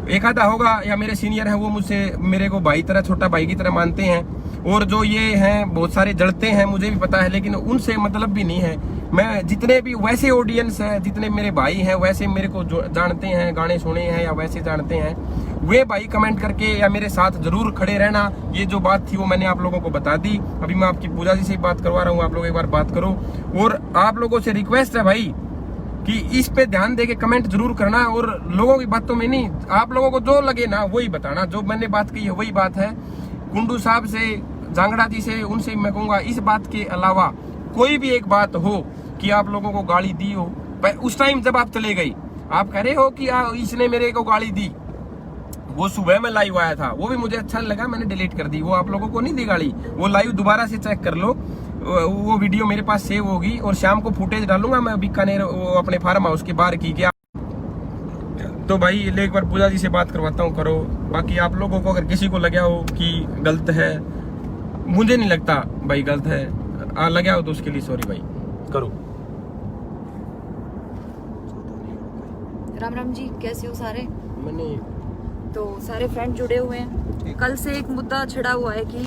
एक आधा होगा या मेरे सीनियर है वो मुझसे, मेरे को भाई तरह, छोटा भाई की तरह मानते हैं, और जो ये हैं बहुत सारे जड़ते हैं, मुझे भी पता है, लेकिन उनसे मतलब भी नहीं है। मैं जितने भी वैसे ऑडियंस हैं, जितने मेरे भाई हैं वैसे मेरे को जानते हैं, गाने सुने हैं या वैसे जानते हैं, वे भाई कमेंट करके या मेरे साथ जरूर खड़े रहना। ये जो बात थी वो मैंने आप लोगों को बता दी। अभी मैं आपकी पूजा जी से बात करवा रहा हूँ, आप लोग एक बार बात करो, और आप लोगों से रिक्वेस्ट है भाई कि इस पे ध्यान देके कमेंट जरूर करना, और लोगों की बातों में नहीं, आप लोगों को जो लगे ना वही बताना। जो मैंने बात की है वही बात है। कुंडू साहब से, जांगड़ा जी से, उनसे मैं कहूंगा इस बात के अलावा कोई भी एक बात हो कि आप लोगों को गाली दी हो, उस टाइम जब आप चले गई, आप कह रहे हो कि इसने मेरे को गाली दी, वो सुबह में लाइव आया था, वो भी मुझे अच्छा लगा, मैंने डिलीट कर दी, वो आप लोगों को नहीं दी गाली। वो लाइव दोबारा से चेक कर लो, वो वीडियो मेरे पास सेव होगी, और शाम को फुटेज डालूंगा मैं बीकानेर अपने फार्म हाउस के बाहर की। क्या तो भाई एक बार पूजा जी से बात करवाता हूँ, करो। बाकी आप लोगों को अगर किसी को लगा हो कि गलत है, मुझे नहीं लगता भाई गलत है, लगा हो तो उसके लिए सॉरी भाई, करो। राम राम जी, कैसे हो सारे? मैंने तो सारे फ्रेंड जुड़े हुए हैं। कल से एक मुद्दा छिड़ा हुआ है कि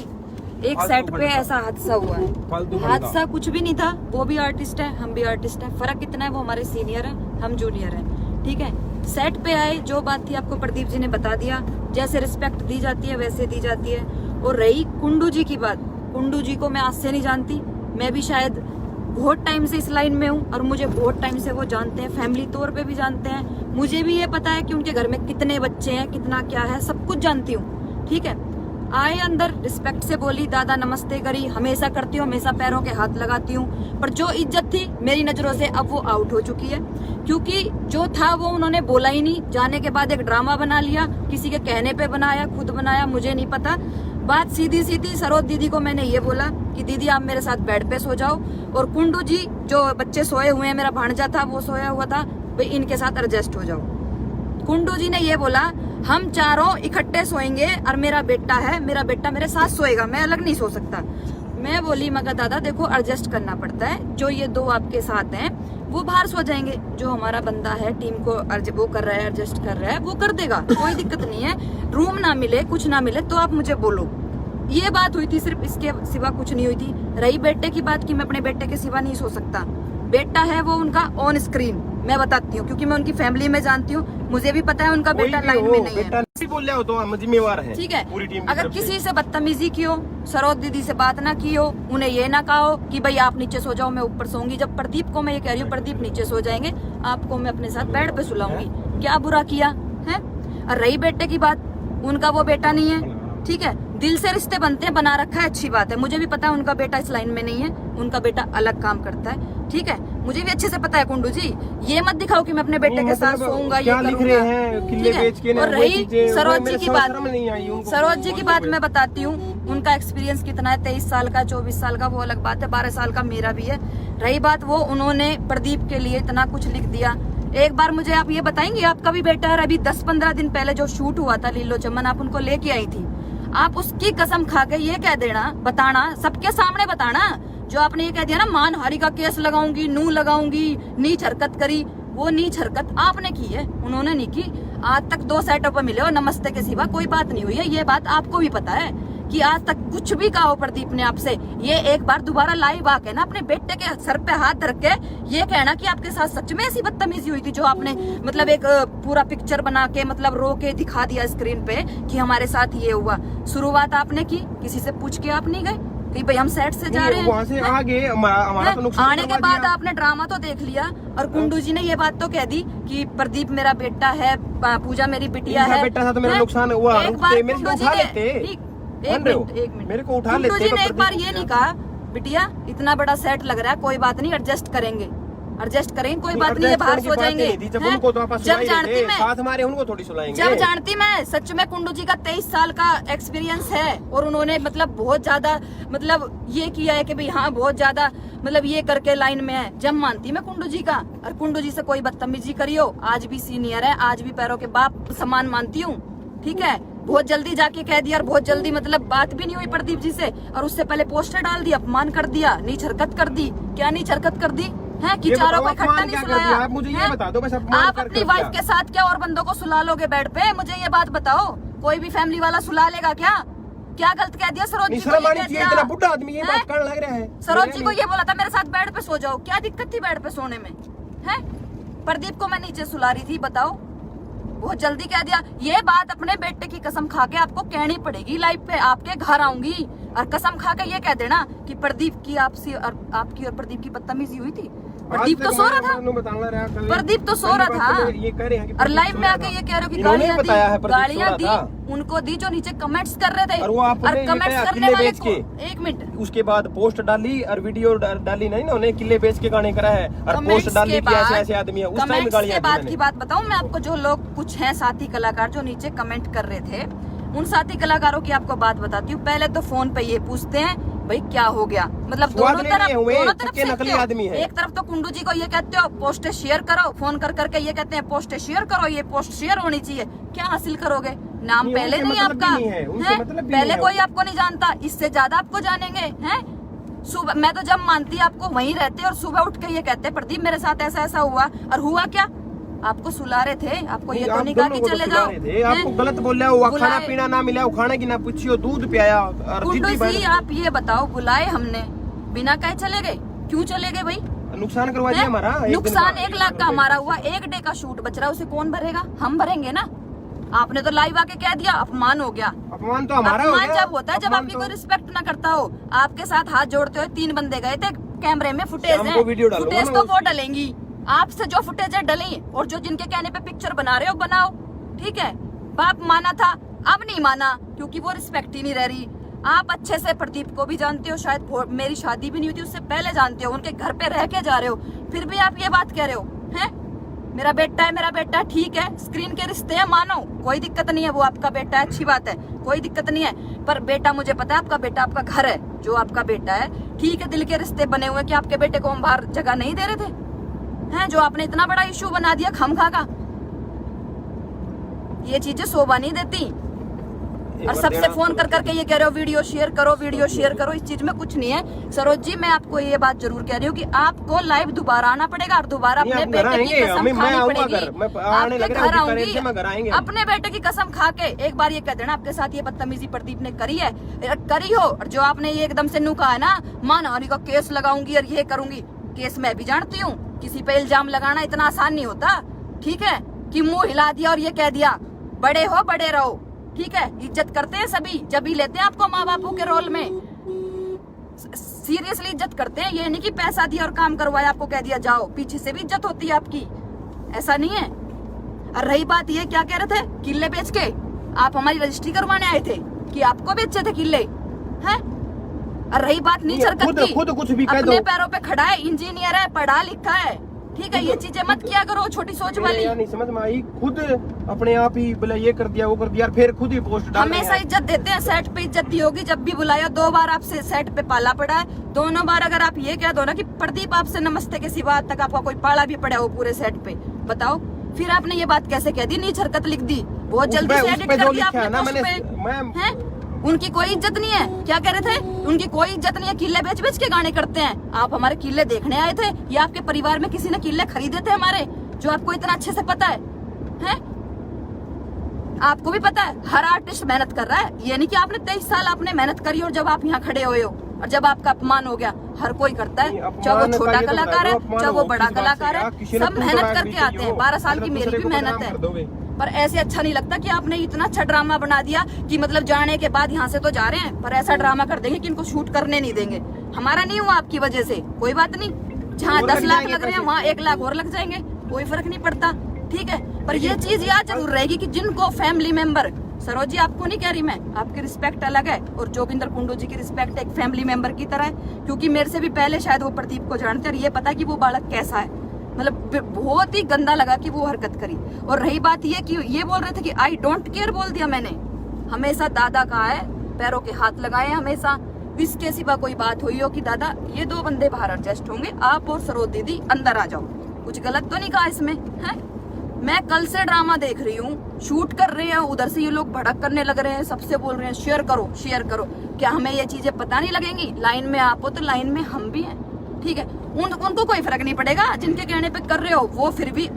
एक सेट पे ऐसा हादसा हुआ है। हादसा कुछ भी नहीं था, वो भी आर्टिस्ट है, हम भी आर्टिस्ट है, फर्क इतना है वो हमारे सीनियर है, हम जूनियर है, ठीक है। सेट पे आए, जो बात थी आपको प्रदीप जी ने बता दिया, जैसे रिस्पेक्ट दी जाती है वैसे दी जाती है। और रही कुंडू जी की बात, कुंडू जी को मैं आज से नहीं जानती, मैं भी शायद बहुत टाइम से इस लाइन में हूँ, और मुझे बहुत टाइम से वो जानते हैं, फैमिली तौर पे भी जानते हैं। मुझे भी ये पता है कि उनके घर में कितने बच्चे हैं, कितना क्या है, सब कुछ जानती हूँ, ठीक है। आए अंदर, रिस्पेक्ट से बोली, दादा नमस्ते करी, हमेशा करती हूँ, हमेशा पैरों के हाथ लगाती हूँ, पर जो इज्जत थी मेरी नजरों से अब वो आउट हो चुकी है, क्योंकि जो था वो उन्होंने बोला ही नहीं। जाने के बाद एक ड्रामा बना लिया, किसी के कहने पे बनाया, खुद बनाया, मुझे नहीं पता। बात सीधी सीधी सरोज दीदी को मैंने ये बोला कि दीदी आप मेरे साथ बेड पे सो जाओ, और कुंडू जी जो बच्चे सोए हुए हैं, मेरा भांजा था वो सोया हुआ था, भाई इनके साथ एडजस्ट हो जाओ। कुंडू जी ने ये बोला हम चारों इकट्ठे सोएंगे, और मेरा बेटा है, मेरा बेटा मेरे साथ सोएगा, मैं अलग नहीं सो सकता। मैं बोली मगर दादा देखो एडजस्ट करना पड़ता है, जो ये दो आपके साथ हैं वो बाहर सो जाएंगे, जो हमारा बंदा है टीम को वो कर रहा है, एडजस्ट कर रहा है, वो कर देगा, कोई दिक्कत नहीं है। रूम ना मिले, कुछ ना मिले तो आप मुझे बोलो। ये बात हुई थी, सिर्फ इसके सिवा कुछ नहीं हुई थी। रही बेटे की बात की, मैं अपने बेटे के सिवा नहीं सो सकता, बेटा है वो उनका ऑन स्क्रीन, मैं बताती हूँ क्योंकि मैं उनकी फैमिली में जानती हूँ, मुझे भी पता है उनका बेटा लाइन में नहीं है, बोल रहे हो तो हम जिम्मेवार हैं, ठीक है। पूरी टीम अगर किसी से बदतमीजी की हो, सरोज दीदी से बात ना की हो, उन्हें ये ना कहा हो कि भाई आप नीचे सो जाओ मैं ऊपर सोऊंगी, जब प्रदीप को मैं ये कह रही हूँ प्रदीप नीचे सो जाएंगे, आपको मैं अपने साथ बेड पे सुलाऊंगी, क्या बुरा किया है। और रही बेटे की बात, उनका वो बेटा नहीं है, ठीक है। दिल से रिश्ते बनते हैं, बना रखा है, अच्छी बात है, मुझे भी पता है उनका बेटा इस लाइन में नहीं है, उनका बेटा अलग काम करता है, ठीक है। मुझे भी अच्छे से पता है कुंडू जी, ये मत दिखाओ कि मैं अपने बेटे के साथ सोऊंगा, ये करूंगा, ठीक है। और रही सरोज जी की बात, सरोज जी की बात मैं बताती हूँ, उनका एक्सपीरियंस कितना है, 23 साल का, 24 साल का, वो अलग बात है, 12 साल का मेरा भी है। रही बात वो, उन्होंने प्रदीप के लिए इतना कुछ लिख दिया। एक बार मुझे आप ये बताएंगे, आपका भी बेटा है, अभी 10-15 दिन पहले जो शूट हुआ था लीलो चमन, आप उनको लेके आई थी, आप उसकी कसम खा के ये कह देना, बताना, सबके सामने बताना, जो आपने ये कह दिया ना मानहानि का केस लगाऊंगी, नू लगाऊंगी, नीच हरकत करी, वो नीच हरकत आपने की है, उन्होंने नहीं की। आज तक 2 सेटों पर मिले और नमस्ते के सिवा कोई बात नहीं हुई है, ये बात आपको भी पता है कि आज तक कुछ भी कहा हो प्रदीप ने आपसे, ये एक बार दोबारा लाइव आके ना अपने बेटे के सर पे हाथ रख के ये कहना कि आपके साथ सच में ऐसी बदतमीजी हुई थी, जो आपने मतलब एक पूरा पिक्चर बना के मतलब रो के दिखा दिया स्क्रीन पे कि हमारे साथ ये हुआ। शुरुआत आपने की, किसी से पूछ के आप नहीं गए कि भाई हम सेट से जा रहे हैं, वहाँ से आगे हमारा तो नुकसान आने के बाद आपने ड्रामा तो देख लिया। और कुंडू जी ने ये बात तो कह दी कि प्रदीप मेरा बेटा है, पूजा मेरी बिटिया है। बेटा था तो मेरा नुकसान हुआ, एक बार मेरे को उठा लेते, एक मिनट मेरे को उठा कुंडू लेते। जी ने एक बार ये नहीं कहा बिटिया इतना बड़ा सेट लग रहा है, कोई बात नहीं एडजस्ट करेंगे, कोई बात नहीं, ये बाहर सो जाएंगे। जब उनको तो जब जानती मैं साथ हमारे उनको थोड़ी सुलाएंगे। जब जानती मैं सच में कुंडू जी का 23 साल का एक्सपीरियंस है और उन्होंने मतलब बहुत ज्यादा मतलब ये किया है कि भाई हाँ बहुत ज्यादा मतलब ये करके लाइन में है। जब मानती मैं कुंडू जी का, और कुंडू जी से कोई बदतमीजी करी हो, आज भी सीनियर है, आज भी पैरों के बाप समान मानती हूँ, ठीक है। बहुत जल्दी जाके कह दिया और बहुत जल्दी मतलब बात भी नहीं हुई प्रदीप जी से, और उससे पहले पोस्टर डाल दिया, अपमान कर दिया, नीच हरकत कर दी। क्या नीच हरकत कर दी है कि चारों को इकट्ठा नहीं सुलाया? आप मुझे ये बता दो, बस आप अपनी वाइफ के साथ क्या और बंदों को सुला लोगे बेड पे? मुझे ये बात बताओ, कोई भी फैमिली वाला सुला लेगा क्या? क्या गलत कह दिया सरोज जी को? इतना बुढ़ा आदमी ये बात करने लग रहा है। सरोज जी को ये बोला था मेरे साथ बेड पे सो जाओ, क्या दिक्कत थी बेड पे सोने में? है प्रदीप को मैं नीचे सुला रही थी, बताओ, बहुत जल्दी कह दिया। ये बात अपने बेटे की कसम खा के आपको कहनी पड़ेगी, लाइव पे आपके घर आऊंगी और कसम खा के ये कह देना कि प्रदीप की आपसी और आपकी और प्रदीप की बदतमीजी हुई थी। प्रदीप तो सो रहा था, प्रदीप तो सो रहा था, ये कह रहे हैं और लाइव में आके ये कह रहे हो कि गालियां दी उनको दी जो नीचे कमेंट्स कर रहे थे, और कमेंट्स करने वाले को एक मिनट उसके बाद पोस्ट डाली और वीडियो डाली नहीं ना, उन्हें किले बेच के गाने करा है और पोस्ट डाली कि ऐसे ऐसे आदमी है। उस टाइम गालियां बात की बात बताऊं मैं आपको, जो लोग कुछ हैं साथी कलाकार जो नीचे कमेंट कर रहे थे, उन साथी कलाकारों की आपको बात बताती हूँ। पहले तो फोन पे ये पूछते हैं भाई क्या हो गया, मतलब दोनों तरफ से नकली आदमी है। एक तरफ तो कुंडू जी को ये कहते हो पोस्ट शेयर करो, फोन कर करके ये कहते हैं पोस्ट शेयर करो, ये पोस्ट शेयर होनी चाहिए। क्या हासिल करोगे? नाम पहले नहीं आपका है, पहले कोई आपको नहीं जानता, इससे ज्यादा आपको जानेंगे हैं। सुबह मैं तो जब मानती आपको वहीं रहते और सुबह उठ के ये कहते प्रदीप मेरे साथ ऐसा ऐसा हुआ, और हुआ क्या? आपको सुला रहे थे, आपको ये तो नहीं कहा कि चले जाओ। आपको गलत बोल रहा हुआ, खाना पीना ना मिला, खाने की ना पूछियो, दूध पियाया। कुंडू जी आप ये बताओ, बुलाए हमने बिना कहे चले गए, क्यों चले गए भाई? नुकसान करवा दिया हमारा, नुकसान 1 लाख का हमारा हुआ, 1 डे का शूट बच रहा है, उसे कौन भरेगा? हम भरेंगे ना। आपने तो लाइव आके कह दिया, अपमान हो गया। अपमान तो हमारा हो गया। अपमान जब होता है जब आपकी कोई रिस्पेक्ट ना करता हो। आपके साथ हाथ जोड़ते हुए 3 बंदे गए थे, कैमरे में फुटेज है, फुटेज तो वो डलेंगी, आपसे जो फुटेज है डली, और जो जिनके कहने पे पिक्चर बना रहे हो बनाओ, ठीक है। बाप माना था, अब नहीं माना क्योंकि वो रिस्पेक्ट ही नहीं रह रही। आप अच्छे से प्रदीप को भी जानते हो, शायद मेरी शादी भी नहीं हुई थी उससे पहले जानते हो, उनके घर पे रह के जा रहे हो, फिर भी आप ये बात कह रहे हो हैं मेरा बेटा है, मेरा बेटा है। ठीक है, स्क्रीन के रिश्ते हैं, मानो कोई दिक्कत नहीं है, वो आपका बेटा है, अच्छी बात है, कोई दिक्कत नहीं है। पर बेटा मुझे पता है, आपका बेटा आपका घर है, जो आपका बेटा है, ठीक है, दिल के रिश्ते बने हुए कि आपके बेटे को हम बाहर जगह नहीं दे रहे थे हैं, जो आपने इतना बड़ा इशू बना दिया खमखा का। ये चीजें शोभा नहीं देती। और सबसे फोन कर करके ये कह रहे हो वीडियो शेयर करो, वीडियो शेयर करो, इस चीज में कुछ नहीं है। सरोज जी मैं आपको ये बात जरूर कह रही हूँ कि आपको लाइव दोबारा आना पड़ेगा और दोबारा अपने बेटे की कसम खानी पड़ेगी। आपके घर आऊंगी, अपने बेटे की कसम खा के एक बार ये कह देना आपके साथ ये बदतमीजी प्रदीप ने करी है, करी हो, और जो आपने ये एकदम से नु कहा है ना, मानहानि का केस लगाऊंगी और ये करूंगी, केस मैं भी जानती हूँ, किसी पे इल्जाम लगाना इतना आसान नहीं होता, ठीक है। कि मुंह हिला दिया और ये कह दिया बड़े हो बड़े रहो, ठीक है। इज्जत करते हैं सभी, जब भी लेते हैं आपको माँ बापू के रोल में, सीरियसली इज्जत करते हैं। ये नहीं कि पैसा दिया और काम करवाया, आपको कह दिया जाओ, पीछे से भी इज्जत होती है आपकी, ऐसा नहीं है। और रही बात ये क्या कह रहे थे, किले बेच के आप हमारी रजिस्ट्री करवाने आए थे कि आपको बेचे थे किले हैं? और रही बात नीच हरकत की, खुद कुछ भी अपने पैरों पे खड़ा है, इंजीनियर है, पढ़ा लिखा है, ठीक है। ये चीजें मत किया करो छोटी सोच वाली। नहीं समझ में आई, खुद अपने आप ही बोले ये कर दिया वो कर दिया, फिर खुद ही पोस्ट डाल। हमेशा इज्जत देते हैं, सेट पे इज्जत दी होगी जब भी बुलाया। 2 बार आपसे सेट पे पाला पड़ा है, दोनों बार अगर आप ये कह दो ना कि प्रदीप आपसे नमस्ते के सिवा आज तक आपका कोई पाला भी पड़ा हो पूरे सेट पे, बताओ फिर आपने ये बात कैसे कह दी, नीच हरकत लिख दी, बहुत जल्दी से एडिट कर दिया आपने। उनकी कोई इज्जत नहीं है, क्या कह रहे थे, उनकी कोई इज्जत नहीं है, किले बेच बेच के गाने करते हैं। आप हमारे किले देखने आए थे या आपके परिवार में किसी ने किले खरीदे थे हमारे, जो आपको इतना अच्छे से पता है? आपको भी पता है हर आर्टिस्ट मेहनत कर रहा है, ये नहीं कि आपने 23 साल आपने मेहनत करी और जब आप यहाँ खड़े हुए हो और जब आपका अपमान हो गया, हर कोई करता है, चाहे वो छोटा कलाकार है चाहे वो बड़ा कलाकार है, सब मेहनत करके आते हैं। 12 साल की मेरी भी मेहनत है, पर ऐसे अच्छा नहीं लगता कि आपने इतना अच्छा ड्रामा बना दिया कि मतलब जाने के बाद यहाँ से तो जा रहे हैं पर ऐसा ड्रामा कर देंगे कि इनको शूट करने नहीं देंगे। हमारा नहीं हुआ आपकी वजह से, कोई बात नहीं, जहाँ 10 लाख लग रहे हैं वहाँ 1 लाख और लग जाएंगे, कोई फर्क नहीं पड़ता, ठीक है। पर ये चीज याद जरूर रहेगी कि जिनको फैमिली मेंबर, सरोज जी आपको नहीं कह रही मैं, आपकी रिस्पेक्ट अलग है और जोगिंदर कुंडू जी की रिस्पेक्ट एक फैमिली मेंबर की तरह है, क्योंकि मेरे से भी पहले शायद वो प्रदीप को जानते और ये पता कि वो बालक कैसा है, मतलब बहुत ही गंदा लगा कि वो हरकत करी। और रही बात ये कि ये बोल रहे थे कि आई डोंट केयर बोल दिया मैंने, हमेशा दादा कहा है, पैरों के हाथ लगाए हमेशा, इसके सिवा कोई बात हुई हो कि दादा ये 2 बंदे बाहर एडजस्ट होंगे, आप और सरोज दीदी अंदर आ जाओ, कुछ गलत तो नहीं कहा इसमें है। मैं कल से ड्रामा देख रही हूँ, शूट कर रहे हैं, उधर से ये लोग भड़क करने लग रहे हैं, सबसे बोल रहे हैं शेयर करो शेयर करो, क्या हमें ये चीजें पता नहीं लगेंगी? लाइन में आप हो तो लाइन में हम भी हैं, ठीक है। उनको कोई फर्क नहीं पड़ेगा, जिनके कहने पे कर रहे हो वो फिर भी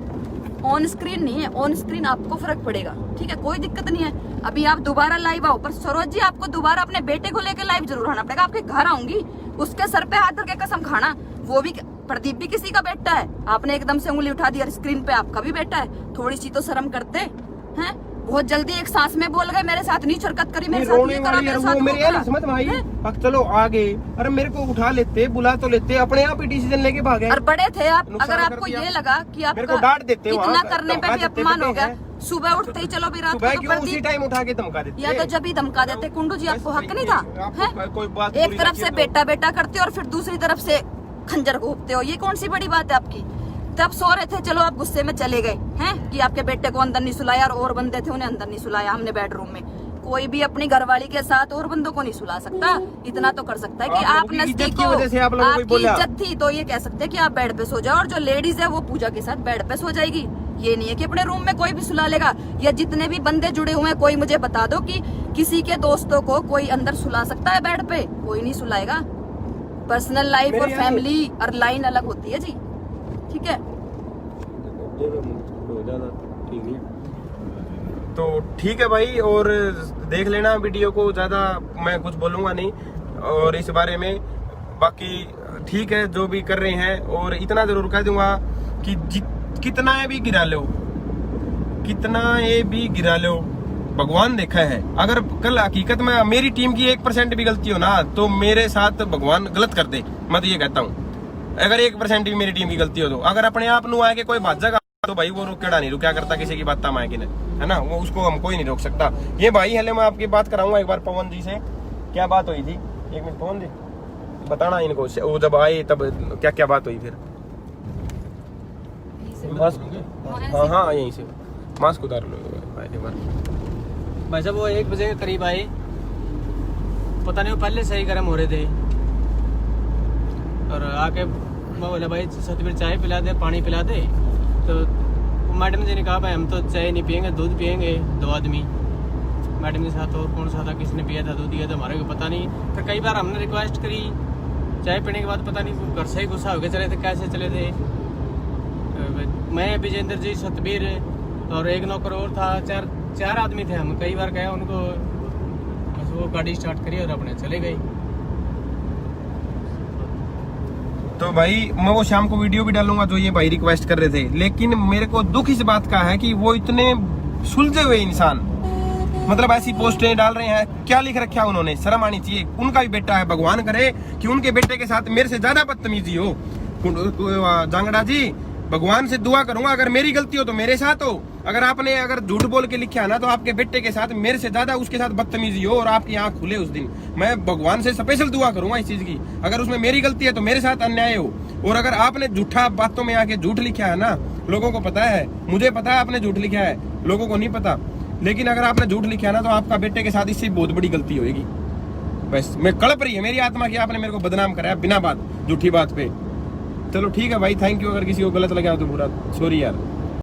ऑन स्क्रीन नहीं है, ऑन स्क्रीन आपको फर्क पड़ेगा, ठीक है, कोई दिक्कत नहीं है। अभी आप दोबारा लाइव आओ, पर सरोज जी आपको दोबारा अपने बेटे को लेकर लाइव जरूर आना पड़ेगा, आपके घर आऊंगी, उसके सर पे हाथ रख के कसम खाना, वो भी प्रदीप भी किसी का बेटा है, आपने एकदम से उंगली उठा दी स्क्रीन पे, आपका भी बेटा है, थोड़ी सी तो शर्म करते हैं। बहुत जल्दी एक सांस में बोल गए, मेरे साथ नहीं शरकत करी, मेरे साथ ये करा, मेरे साथ वो करा। समझ भाई, अब चलो आगे, अरे मेरे को उठा लेते, बुला तो लेते, अपने आप ही डिसीजन लेके भागे। और बड़े थे आप, अगर आपको ये लगा कि आपको डांट देते, इतना करने पे भी अपमान हो गया, सुबह उठते ही चलो भी रात को उसी टाइम उठा के धमका देते, या तो जब ही धमका देते। कुंडू जी आपको हक नहीं था, एक तरफ से बेटा बेटा करते और फिर दूसरी तरफ से खंजर घोपते हो, ये कौन सी बड़ी बात है आपकी? तब सो रहे थे, चलो आप गुस्से में चले गए हैं कि आपके बेटे को अंदर नहीं सुलाया, और बंदे थे उन्हें अंदर नहीं सुलाया हमने बेडरूम में। कोई भी अपनी घरवाली के साथ और बंदों को नहीं सुला सकता, इतना तो कर सकता है कि आप नजदीक हो, आपकी इज्जत थी तो ये कह सकते हैं कि आप बेड पे सो जाओ, और जो लेडीज है वो पूजा के साथ बेड पे सो जाएगी। ये नहीं है कि अपने रूम में कोई भी सुला लेगा, या जितने भी बंदे जुड़े हुए हैं कोई मुझे बता दो कि किसी के दोस्तों को कोई अंदर सुला सकता है बेड पे? कोई नहीं सुलाएगा। पर्सनल लाइफ और फैमिली और लाइन अलग होती है जी, ठीक है। तो ठीक है भाई, और देख लेना वीडियो को, ज्यादा मैं कुछ बोलूंगा नहीं और इस बारे में, बाकी ठीक है जो भी कर रहे हैं। और इतना जरूर कह दूंगा कि कितना ये भी गिरा लो, कितना ये भी गिरा लो, भगवान देखा है। अगर कल हकीकत में मेरी टीम की 1% भी गलती हो ना, तो मेरे साथ भगवान गलत कर दे, मैं तो ये कहता हूँ। अगर 1% भी मेरी टीम की गलती हो तो, अगर अपने आप नु आए के कोई बात जगह तो भाई वो रुकेड़ा नहीं, रुका करता किसी की बात तम आए कि नहीं, है ना, वो उसको हम कोई नहीं रोक सकता। ये भाई हले मैं आपकी बात कराऊंगा एक बार पवन जी से, क्या बात हुई थी, 1 मिनट पवन जी बताना इनको, वो जब आए तब क्या क्या बात हुई फिर। हाँ हाँ यहीं से मास्क उतार लो भाई साहब। वो 1 बजे के करीब आए, पता नहीं वो पहले सही गर्म हो रहे थे, और आके मैं बोला भाई सतबीर चाय पिला दे, पानी पिला दे। तो मैडम जी ने कहा भाई हम तो चाय नहीं पियेंगे, दूध पियेंगे 2 आदमी। मैडम के साथ और कौन सा था, किसने पिया था दूध, दिया था हमारे को पता नहीं। फिर कई बार हमने रिक्वेस्ट करी, चाय पीने के बाद पता नहीं घर से ही गुस्सा हो गए चले थे, कैसे चले थे। मैं, विजेंद्र जी, सतबीर और एक नौकर और था, 4 आदमी थे हम। कई बार गए उनको, बस वो गाड़ी स्टार्ट करी और अपने चले गए। तो भाई मैं वो शाम को वीडियो भी डालूंगा जो ये भाई रिक्वेस्ट कर रहे थे, लेकिन मेरे को दुख इस बात का है कि वो इतने सुलझे हुए इंसान, मतलब ऐसी पोस्टें डाल रहे हैं, क्या लिख रखा उन्होंने, शर्म आनी चाहिए। उनका भी बेटा है, भगवान करे कि उनके बेटे के साथ मेरे से ज्यादा बदतमीजी हो। जांगड़ा जी, भगवान से दुआ करूंगा अगर मेरी गलती हो तो मेरे साथ हो, अगर झूठ बोल के लिखा है ना तो आपके बेटे के साथ मेरे से ज्यादा उसके साथ बदतमीजी हो और आपकी आंख खुले उस दिन, मैं भगवान से स्पेशल दुआ करूंगा इस चीज की। अगर उसमें मेरी गलती है तो मेरे साथ अन्याय हो, और अगर आपने झूठा बातों में आके झूठ लिखा है ना, लोगों को पता है, मुझे पता है आपने झूठ लिखा है, लोगों को नहीं पता, लेकिन अगर आपने झूठ लिखा है ना तो आपका बेटे के साथ इससे बहुत बड़ी गलती होगी। बस मैं कड़प रही है मेरी आत्मा की, आपने मेरे को बदनाम कराया बिना बात, झूठी बात पे। चलो ठीक है भाई, थैंक यू। अगर किसी को गलत लगा तो बुरा, सॉरी यार।